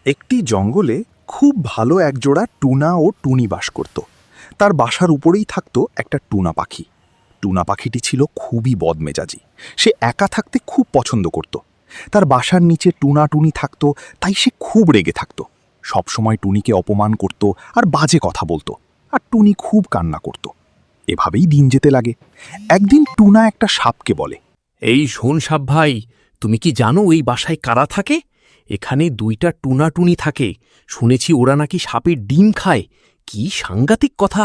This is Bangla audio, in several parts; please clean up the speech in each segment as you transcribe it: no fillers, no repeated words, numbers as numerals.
একটি জঙ্গলে খুব ভালো একজোড়া টুনা ও টুনি বাস করত। তার বাসার উপরেই থাকতো একটা টুনা পাখি। টুনা পাখিটি ছিল খুবই বদমেজাজি। সে একা থাকতে খুব পছন্দ করত। তার বাসার নিচে টুনা টুনি থাকতো, তাই সে খুব রেগে থাকত। সবসময় টুনিকে অপমান করত আর বাজে কথা বলতো, আর টুনি খুব কান্না করত। এভাবেই দিন যেতে লাগে। একদিন টুনা একটা সাপকে বলে, এই শোন সাপ ভাই, তুমি কি জানো এই বাসায় কারা থাকে? এখানে 2টা টুনাটুনি থাকে। শুনেছি ওরা নাকি সাপের ডিম খায়। কি সাংঘাতিক কথা!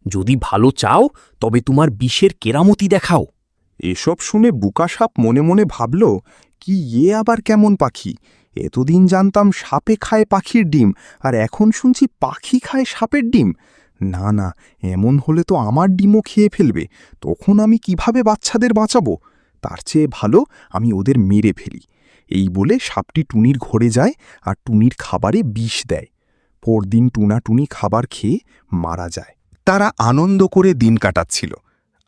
যদি ভালো চাও তবে তোমার বিষের কেরামতি দেখাও। এসব শুনে বুকা সাপ মনে মনে ভাবল, কি আবার কেমন পাখি? এতদিন জানতাম সাপে খায় পাখির ডিম, আর এখন শুনছি পাখি খায় সাপের ডিম। না না, এমন হলে তো আমার ডিমও খেয়ে ফেলবে। তখন আমি কিভাবে বাচ্চাদের বাঁচাবো? তার চেয়ে ভালো আমি ওদের মেরে ফেলি। এই বলে সাপটি টুনির ঘরে যায় আর টুনির খাবারে বিষ দেয়। পরদিন টুনা টুনি খাবার খেয়ে মারা যায়। তারা আনন্দ করে দিন কাটাচ্ছিল,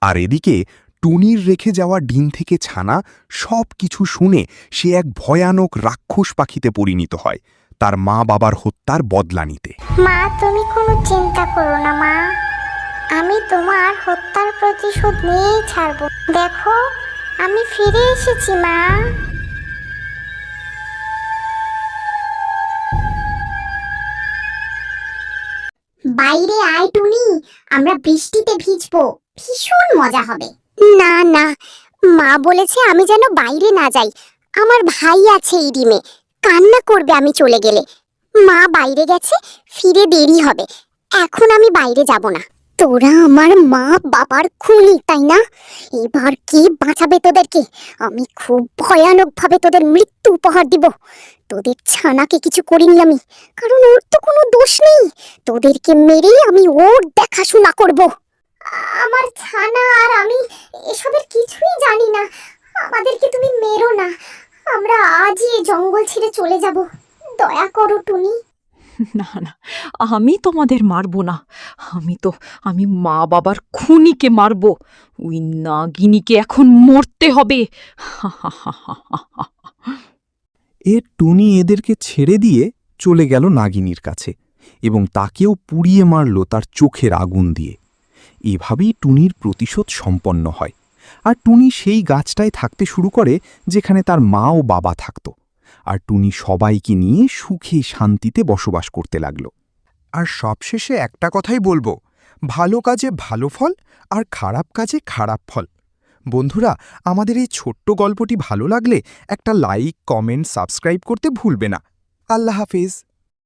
আর এদিকে টুনির রেখে যাওয়া ডিম থেকে ছানা সব কিছু শুনে সে এক ভয়ানক রাক্ষস পাখিতে পরিণত হয়, তার মা বাবার হত্যার বদলা নিতে। মা, তুমি কোনো চিন্তা করো না মা, আমি তোমার হত্যার প্রতিশোধ নিয়েই ছাড়বো। দেখো, আমি ফিরে এসেছি মা। বাইরে আয় টুনি, আমরা বৃষ্টিতে ভিজবো, ভীষণ মজা হবে। না না, মা বলেছে আমি যেন বাইরে না যাই। আমার ভাই আছে এই ডিমে, কান্না করবে আমি চলে গেলে। মা বাইরে গেছে, ফিরে দেরি হবে। এখন আমি বাইরে যাব না। তোরা আমার মা বাবার খুনি, তাই না? এবার কে বাঁচাবে তোদেরকে? আমি খুব ভয়ানক ভাবে তোদের মৃত্যু উপহার দিব। তোদের ছানাকে কিছু করিনি আমি, কারণ ওর তো কোনো দোষ নেই। তোদেরকে মেরে আমি ওর দেখাশোনা করব। আমার ছানা আর আমি এসবের কিছুই জানি না। আমাদেরকে তুমি মেরো না, আমরা আজই এই জঙ্গল ছেড়ে চলে যাব। দয়া করো টুনি। না না, আমি তোমাদের মারব না। আমি মা বাবার খুনিকে মারব। ওই নাগিনীকে এখন মরতে হবে। টুনি এদেরকে ছেড়ে দিয়ে চলে গেল নাগিনীর কাছে, এবং তাকেও পুড়িয়ে মারল তার চোখের আগুন দিয়ে। এভাবেই টুনির প্রতিশোধ সম্পন্ন হয়, আর টুনি সেই গাছটায় থাকতে শুরু করে যেখানে তার মা ও বাবা থাকত। আর টুনি সবাইকে নিয়ে সুখে শান্তিতে বসবাস করতে লাগল। আর সবশেষে একটা কথাই বলবো, ভালো কাজে ভালো ফল, আর খারাপ কাজে খারাপ ফল। বন্ধুরা, আমাদের এই ছোট্ট গল্পটি ভালো লাগলে একটা লাইক, কমেন্ট, সাবস্ক্রাইব করতে ভুলবে না। আল্লাহ হাফেজ।